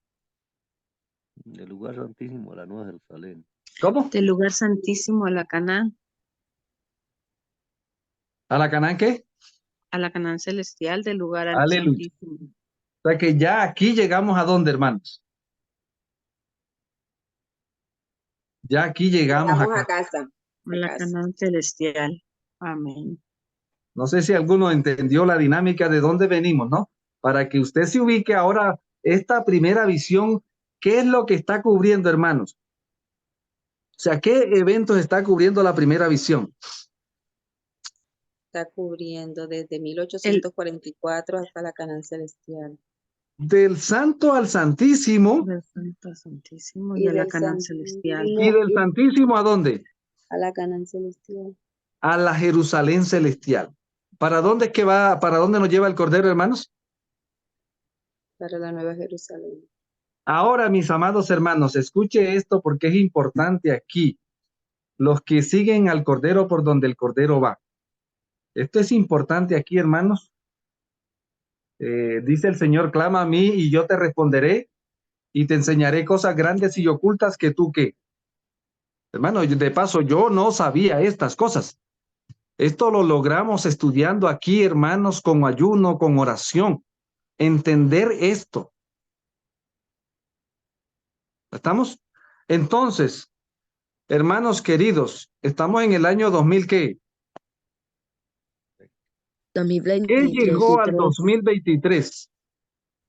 Del lugar santísimo a la Nueva Jerusalén. ¿Cómo? Del lugar santísimo a la Canaán ¿A la Canaán qué? celestial, del lugar Aleluya. santísimo. O sea que ya aquí llegamos a dónde, hermanos. Ya aquí llegamos Vamos a a casa. A la Canaán celestial. Amén. No sé si alguno entendió la dinámica de dónde venimos, ¿no? Para que usted se ubique ahora, esta primera visión, ¿qué es lo que está cubriendo, hermanos? O sea, ¿qué eventos está cubriendo la primera visión? Está cubriendo desde 1844 hasta la Canaán celestial. Del Santo al Santísimo. Del Santo al Santísimo y Y de la del Canaán Santísimo celestial. ¿Y del Santísimo a dónde? a la Canaán celestial. A la Jerusalén celestial. ¿Para dónde es que va? ¿Para dónde nos lleva el Cordero, hermanos? Para la Nueva Jerusalén. Ahora, mis amados hermanos, escuche esto porque es importante aquí. Los que siguen al Cordero por donde el Cordero va. Esto es importante aquí, hermanos. Dice el Señor, clama a mí y yo te responderé y te enseñaré cosas grandes y ocultas que tú qué. Hermano, de paso, yo no sabía estas cosas. Esto lo logramos estudiando aquí, hermanos, con ayuno, con oración. Entender esto. ¿Estamos? Entonces, hermanos queridos, estamos en el año 2000, ¿qué? ¿Qué llegó al 2023?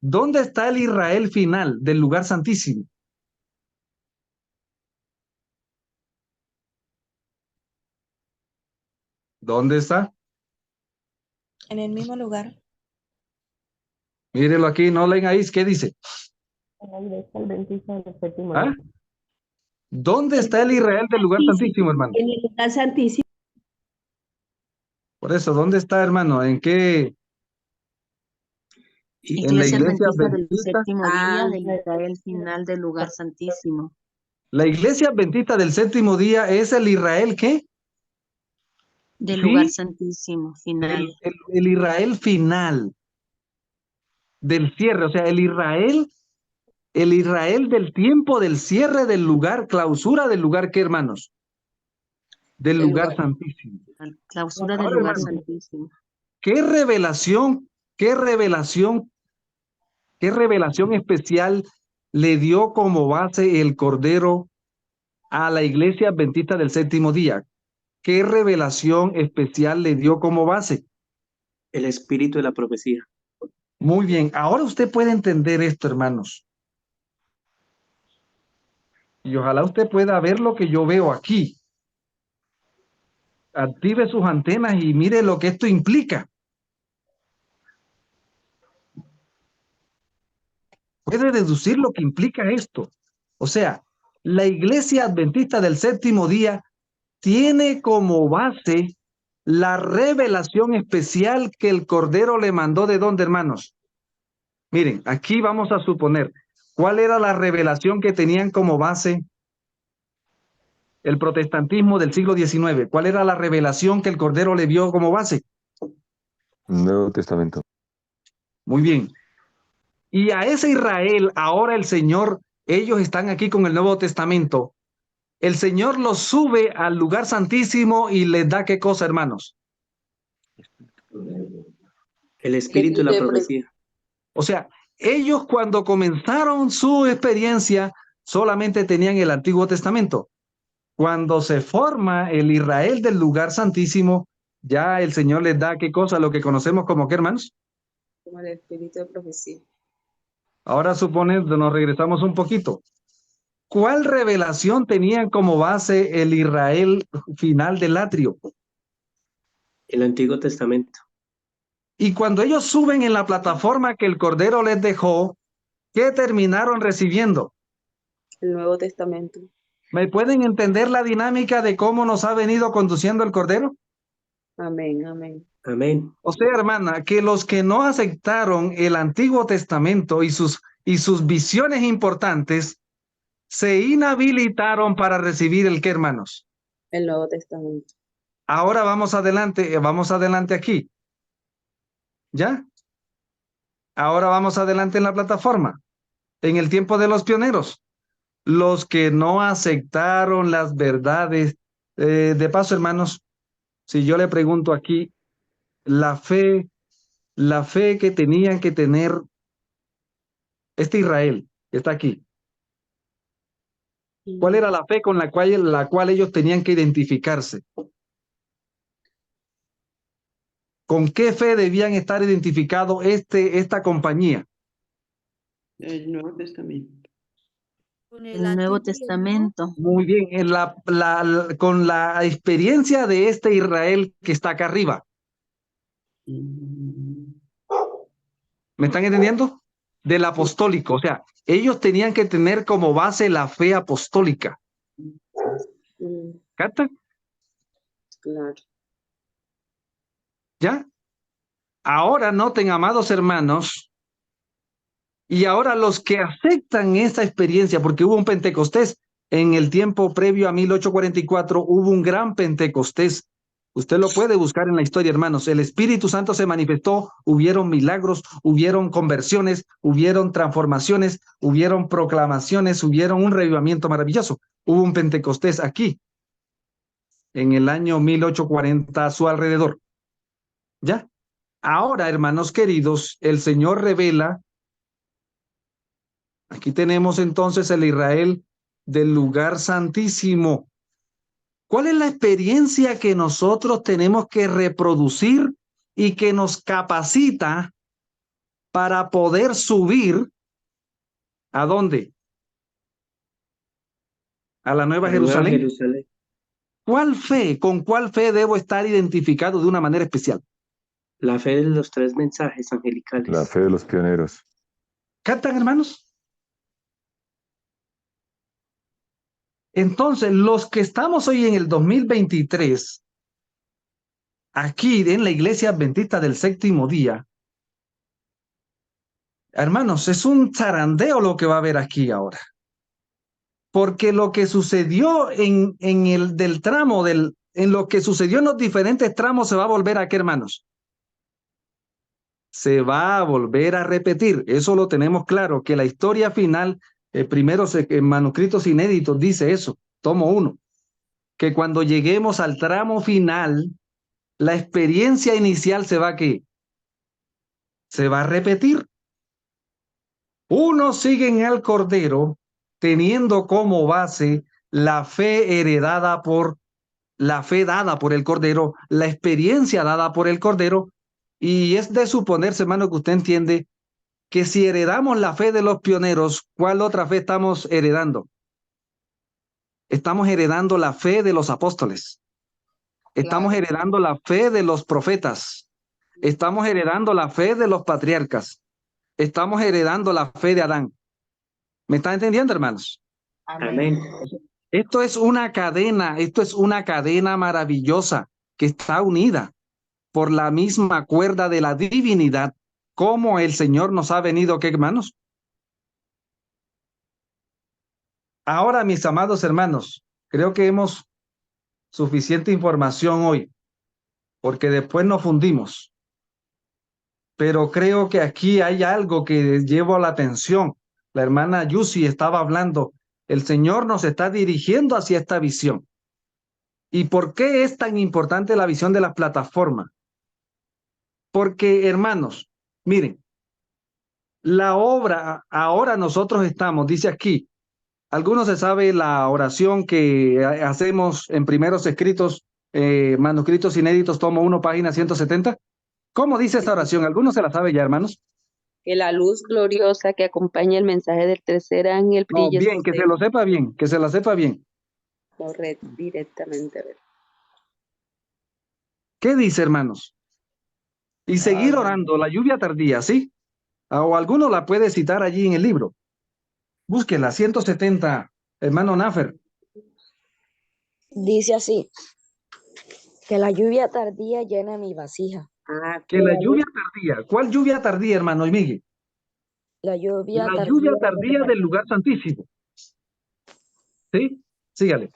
¿Dónde está el Israel final del lugar santísimo? ¿Dónde está? En el mismo lugar. Mírelo aquí, no leen ahí, ¿qué dice? En la iglesia adventista del séptimo ¿Ah? día. ¿Dónde está el Israel del lugar santísimo, hermano? En el lugar santísimo. Por eso, ¿dónde está, hermano? ¿En qué? En la Iglesia iglesia adventista del adventista. séptimo día, del Israel final del lugar santísimo. La iglesia adventista del séptimo día es el Israel, ¿qué? Del Sí, lugar santísimo final. el Israel final del cierre, o sea, el Israel del tiempo del cierre del lugar, clausura del lugar, ¿qué, hermanos? Del lugar santísimo. La clausura del Ahora, lugar hermano, santísimo. ¿qué revelación especial le dio como base el Cordero a la iglesia adventista del séptimo día? ¿Qué revelación especial le dio como base? El espíritu de la profecía. Muy bien, ahora usted puede entender esto, hermanos. Y ojalá usted pueda ver lo que yo veo aquí. Active sus antenas y mire lo que esto implica. Puede deducir lo que implica esto. O sea, la iglesia adventista del séptimo día tiene como base la revelación especial que el Cordero le mandó. ¿De dónde, hermanos? Miren, aquí vamos a suponer, ¿cuál era la revelación que tenían como base el protestantismo del siglo XIX? ¿Cuál era la revelación que el Cordero le vio como base? Nuevo Testamento. Muy bien. Y a ese Israel, ahora el Señor, ellos están aquí con el Nuevo Testamento. El Señor los sube al lugar santísimo y les da ¿qué cosa, hermanos? El espíritu de la profecía. O sea, ellos cuando comenzaron su experiencia solamente tenían el Antiguo Testamento. Cuando se forma el Israel del lugar santísimo, ya el Señor les da ¿qué cosa? Lo que conocemos como ¿qué, hermanos? Como el espíritu de profecía. Ahora nos regresamos un poquito. ¿Cuál revelación tenían como base el Israel final del atrio? El Antiguo Testamento. Y cuando ellos suben en la plataforma que el Cordero les dejó, ¿qué terminaron recibiendo? El Nuevo Testamento. ¿Me pueden entender la dinámica de cómo nos ha venido conduciendo el Cordero? Amén, amén. Amén. O sea, hermana, que los que no aceptaron el Antiguo Testamento y sus y sus visiones importantes se inhabilitaron para recibir el qué, hermanos. El Nuevo Testamento. Ahora vamos adelante aquí. ¿Ya? Ahora vamos adelante en la plataforma. En el tiempo de los pioneros. Los que no aceptaron las verdades. De paso, hermanos, si yo le pregunto aquí, la fe que tenían que tener este Israel, que está aquí. ¿Cuál era la fe con la cual ellos tenían que identificarse? ¿Con qué fe debían estar identificados esta compañía? El Nuevo Testamento. El Nuevo Testamento. Muy bien, con la experiencia de este Israel que está acá arriba. ¿Me están entendiendo? Del apostólico, o sea, ellos tenían que tener como base la fe apostólica. ¿Captan? Claro. ¿Ya? Ahora noten, amados hermanos, y ahora los que aceptan esta experiencia, porque hubo un Pentecostés en el tiempo previo a 1844, hubo un gran Pentecostés. Usted lo puede buscar en la historia, hermanos. El Espíritu Santo se manifestó, hubieron milagros, hubieron conversiones, hubieron transformaciones, hubieron proclamaciones, hubieron un revivimiento maravilloso. Hubo un Pentecostés aquí, en el año 1840 a su alrededor. ¿Ya? Ahora, hermanos queridos, el Señor revela. Aquí tenemos entonces el Israel del lugar santísimo. ¿Cuál es la experiencia que nosotros tenemos que reproducir y que nos capacita para poder subir? ¿A dónde? A la Nueva Jerusalén. ¿Con cuál fe debo estar identificado de una manera especial? La fe de los 3 mensajes angelicales. La fe de los pioneros. ¿Captan, hermanos? Entonces, los que estamos hoy en el 2023, aquí en la Iglesia Adventista del Séptimo Día, hermanos, es un zarandeo lo que va a haber aquí ahora. Porque lo que sucedió en lo que sucedió en los diferentes tramos se va a volver a qué, hermanos. Se va a volver a repetir. Eso lo tenemos claro, que la historia final, primero en manuscritos inéditos dice eso, tomo 1, que cuando lleguemos al tramo final, la experiencia inicial se va a repetir. Unos siguen al Cordero teniendo como base la fe heredada la fe dada por el Cordero, la experiencia dada por el Cordero, y es de suponerse, hermano, que usted entiende que si heredamos la fe de los pioneros, ¿cuál otra fe estamos heredando? Estamos heredando la fe de los apóstoles. Estamos heredando la fe de los profetas. Estamos heredando la fe de los patriarcas. Estamos heredando la fe de Adán. ¿Me están entendiendo, hermanos? Amén. Esto es una cadena maravillosa que está unida por la misma cuerda de la divinidad, como el Señor nos ha venido, ¿qué, hermanos? Ahora, mis amados hermanos, creo que hemos suficiente información hoy, porque después nos fundimos. Pero creo que aquí hay algo que llevo a la atención. La hermana Yusi estaba hablando. El Señor nos está dirigiendo hacia esta visión. ¿Y por qué es tan importante la visión de las plataformas? Porque, hermanos, miren, la obra, ahora nosotros estamos, dice aquí, ¿algunos se sabe la oración que hacemos en primeros escritos, manuscritos inéditos, tomo 1, página 170? ¿Cómo dice esta oración? ¿Algunos se la sabe ya, hermanos? Que la luz gloriosa que acompaña el mensaje del tercer ángel No, brille. bien, que se lo sepa bien, que se la sepa bien. Correcto, directamente. A ver. ¿Qué dice, hermanos? Y seguir orando, la lluvia tardía, ¿sí? O alguno la puede citar allí en el libro. Búsquela, 170, hermano Nafer. Dice así, que la lluvia tardía llena mi vasija. Que la lluvia tardía. ¿Cuál lluvia tardía, hermano Miguel? La lluvia La tardía lluvia tardía del lugar santísimo. ¿Sí? Sígale.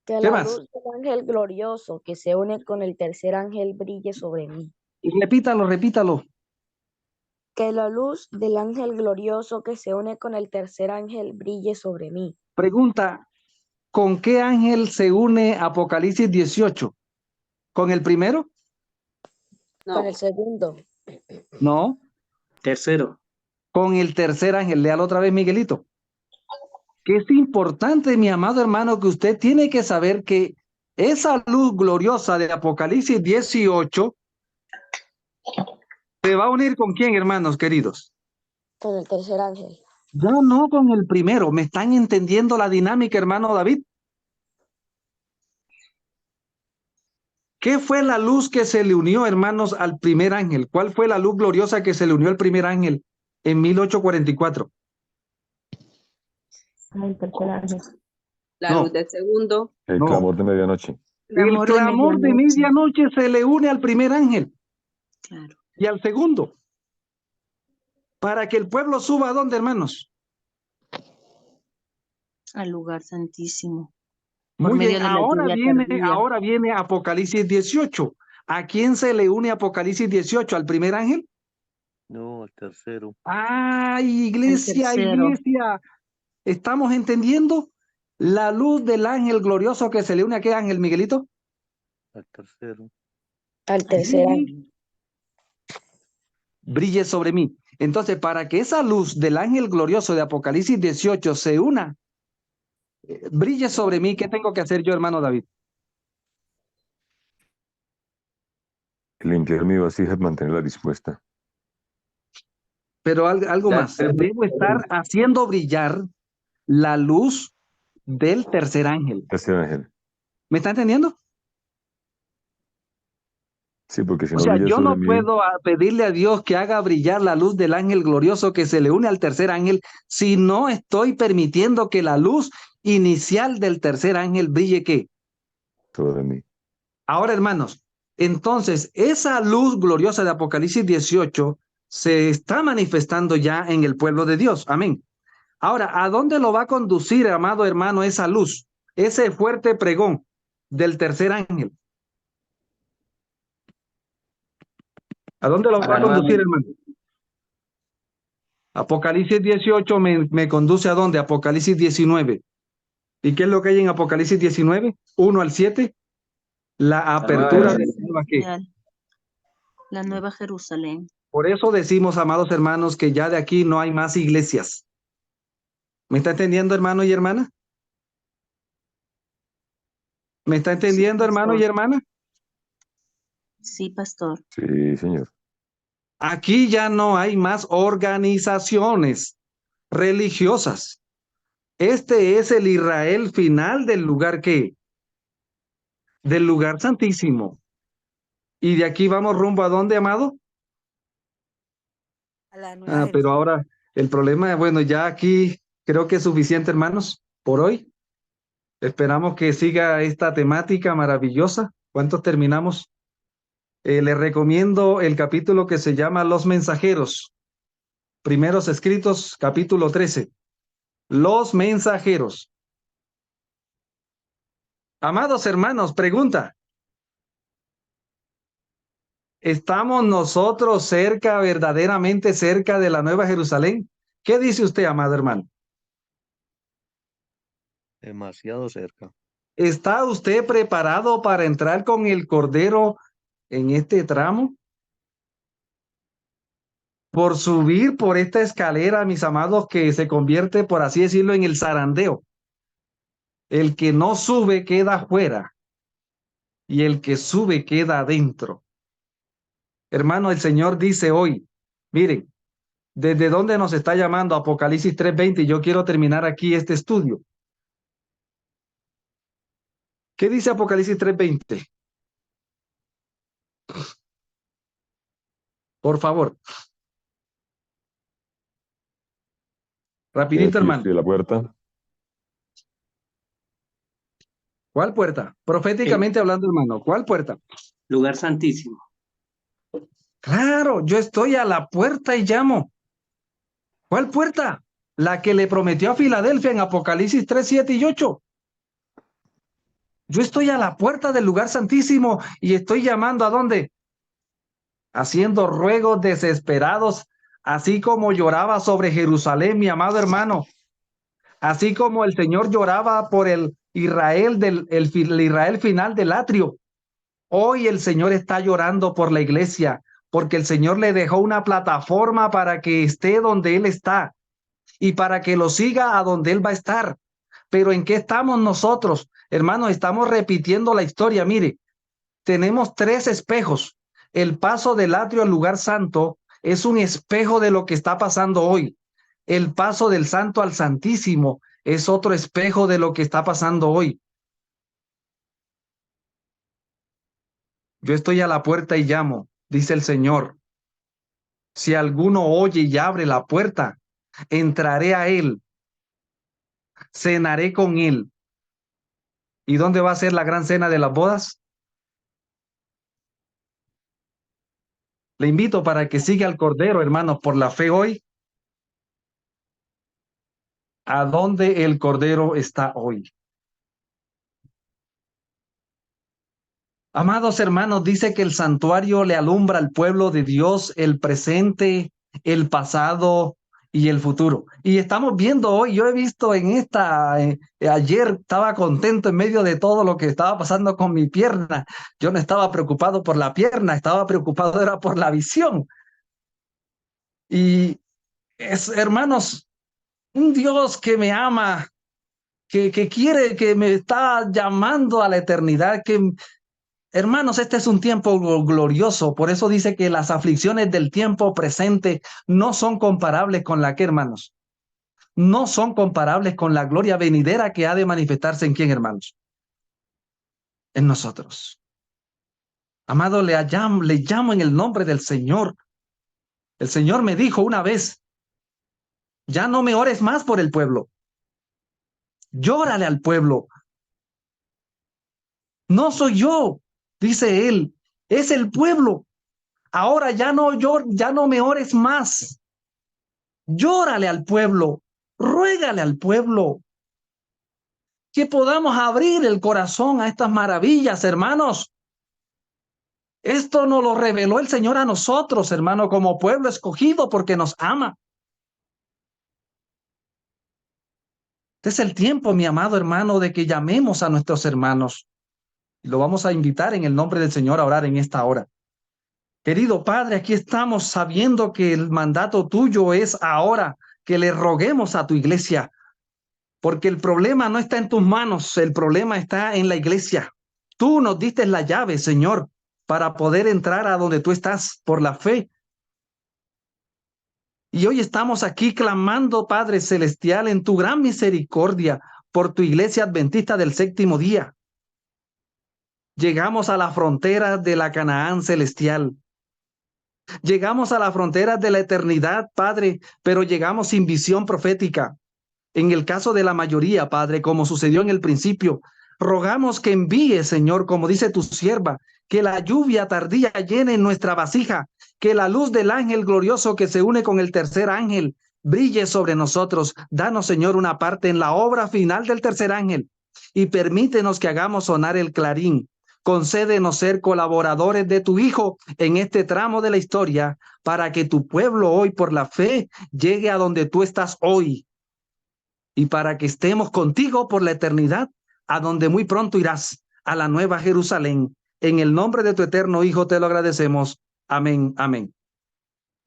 que ¿Qué la más? luz del ángel glorioso que se une con el tercer ángel brille sobre mí. Repítalo, repítalo. Que la luz del ángel glorioso que se une con el tercer ángel brille sobre mí. Pregunta, ¿con qué ángel se une Apocalipsis 18? ¿Con el primero? Con No, el segundo. No. Tercero. Con el tercer ángel. Léalo otra vez, Miguelito. Que es importante, mi amado hermano, que usted tiene que saber que esa luz gloriosa de Apocalipsis 18 se va a unir con quién, hermanos queridos. Con el tercer ángel. Ya no con el primero. ¿Me están entendiendo la dinámica, hermano David? ¿Qué fue la luz que se le unió, hermanos, al primer ángel? ¿Cuál fue la luz gloriosa que se le unió al primer ángel en 1844? El tercer ángel. la No. luz del segundo. El No. clamor de medianoche. El clamor de medianoche se le une al primer ángel Claro. y al segundo. Para que el pueblo suba ¿a dónde, hermanos? Al lugar santísimo. Muy medio bien, de la lluvia tardía. ahora viene Apocalipsis 18. ¿A quién se le une Apocalipsis 18? ¿Al primer ángel? No, el tercero. ¡Ay, iglesia, tercero. iglesia! ¿Estamos entendiendo? La luz del ángel glorioso que se le une a qué ángel, Miguelito? El tercero. Al tercer Sí. ángel. Brille sobre mí. Entonces, para que esa luz del ángel glorioso de Apocalipsis 18 se una, brille sobre mí, ¿qué tengo que hacer yo, hermano David? Limpiar mi vasija, mantenerla dispuesta. Pero algo Ya, más. Debo estar haciendo brillar la luz del tercer ángel. Tercer ángel. ¿Me está entendiendo? Sí, porque si O no sea, brilla yo sobre no mí, puedo pedirle a Dios que haga brillar la luz del ángel glorioso que se le une al tercer ángel si no estoy permitiendo que la luz inicial del tercer ángel brille ¿qué? sobre mí. Ahora, hermanos, entonces esa luz gloriosa de Apocalipsis 18 se está manifestando ya en el pueblo de Dios. Amén. Ahora, ¿a dónde lo va a conducir, amado hermano, esa luz? Ese fuerte pregón del tercer ángel. ¿A dónde lo va a conducir, hermano? Apocalipsis 18 me conduce ¿a dónde? Apocalipsis 19. ¿Y qué es lo que hay en Apocalipsis 19? 1 al 7. La apertura de la nueva ¿qué? La Nueva Jerusalén. Por eso decimos, amados hermanos, que ya de aquí no hay más iglesias. ¿Me está entendiendo, hermano y hermana? ¿Me está entendiendo, Sí, hermano y pastor. hermana? Sí, pastor. Sí, señor. Aquí ya no hay más organizaciones religiosas. Este es el Israel final del lugar ¿qué? Del lugar santísimo. Y de aquí vamos rumbo ¿a dónde, amado? A la nueva Pero ahora el problema, bueno, ya aquí creo que es suficiente, hermanos, por hoy. Esperamos que siga esta temática maravillosa. ¿Cuántos terminamos? Les recomiendo el capítulo que se llama Los Mensajeros. Primeros Escritos, capítulo 13. Los Mensajeros. Amados hermanos, pregunta. ¿Estamos nosotros cerca, verdaderamente cerca de la Nueva Jerusalén? ¿Qué dice usted, amado hermano? Demasiado cerca. ¿Está usted preparado para entrar con el Cordero en este tramo? Por subir por esta escalera, mis amados, que se convierte, por así decirlo, en el zarandeo. El que no sube queda fuera y el que sube queda adentro. Hermano, el Señor dice hoy, miren, ¿desde dónde nos está llamando Apocalipsis 3:20? Yo quiero terminar aquí este estudio. ¿Qué dice Apocalipsis 3:20? Por favor. Rapidito, Aquí hermano. estoy a la puerta. ¿Cuál puerta? Proféticamente hablando, hermano. ¿Cuál puerta? Lugar santísimo. Claro, yo estoy a la puerta y llamo. ¿Cuál puerta? La que le prometió a Filadelfia en Apocalipsis 3, 7 y 8. Yo estoy a la puerta del lugar santísimo y estoy llamando ¿a dónde? Haciendo ruegos desesperados, así como lloraba sobre Jerusalén, mi amado hermano. Así como el Señor lloraba por el Israel el Israel final del atrio. Hoy el Señor está llorando por la iglesia, porque el Señor le dejó una plataforma para que esté donde Él está y para que lo siga a donde Él va a estar. Pero ¿en qué estamos nosotros? Hermanos, estamos repitiendo la historia. Mire, tenemos 3 espejos. El paso del atrio al lugar santo es un espejo de lo que está pasando hoy. El paso del santo al santísimo es otro espejo de lo que está pasando hoy. Yo estoy a la puerta y llamo, dice el Señor. Si alguno oye y abre la puerta, entraré a él, cenaré con él. ¿Y dónde va a ser la gran cena de las bodas? Le invito para que siga al Cordero, hermanos, por la fe hoy. ¿A dónde el Cordero está hoy? Amados hermanos, dice que el santuario le alumbra al pueblo de Dios el presente, el pasado y el futuro. Y estamos viendo hoy, yo he visto en ayer estaba contento en medio de todo lo que estaba pasando con mi pierna. Yo no estaba preocupado por la pierna, estaba preocupado era por la visión. Y hermanos, un Dios que me ama, que quiere, que me está llamando a la eternidad, hermanos, este es un tiempo glorioso, por eso dice que las aflicciones del tiempo presente no son comparables con la que, hermanos, no son comparables con la gloria venidera que ha de manifestarse en quién, hermanos, en nosotros. Amado, le llamo en el nombre del Señor. El Señor me dijo una vez, ya no me ores más por el pueblo, llórale al pueblo. No soy yo, dice él, es el pueblo. Ahora ya no me ores más. Llórale al pueblo, ruégale al pueblo. Que podamos abrir el corazón a estas maravillas, hermanos. Esto nos lo reveló el Señor a nosotros, hermano, como pueblo escogido porque nos ama. Este es el tiempo, mi amado hermano, de que llamemos a nuestros hermanos. Lo vamos a invitar en el nombre del Señor a orar en esta hora. Querido Padre, aquí estamos sabiendo que el mandato tuyo es ahora que le roguemos a tu iglesia, porque el problema no está en tus manos, el problema está en la iglesia. Tú nos diste la llave, Señor, para poder entrar a donde tú estás por la fe. Y hoy estamos aquí clamando, Padre Celestial, en tu gran misericordia por tu iglesia adventista del séptimo día. Llegamos a la frontera de la Canaán celestial. Llegamos a la frontera de la eternidad, Padre, pero llegamos sin visión profética. En el caso de la mayoría, Padre, como sucedió en el principio, rogamos que envíe, Señor, como dice tu sierva, que la lluvia tardía llene nuestra vasija, que la luz del ángel glorioso que se une con el tercer ángel brille sobre nosotros. Danos, Señor, una parte en la obra final del tercer ángel y permítenos que hagamos sonar el clarín. Concédenos ser colaboradores de tu Hijo en este tramo de la historia para que tu pueblo hoy por la fe llegue a donde tú estás hoy y para que estemos contigo por la eternidad, a donde muy pronto irás, a la nueva Jerusalén. En el nombre de tu eterno Hijo te lo agradecemos. Amén, amén.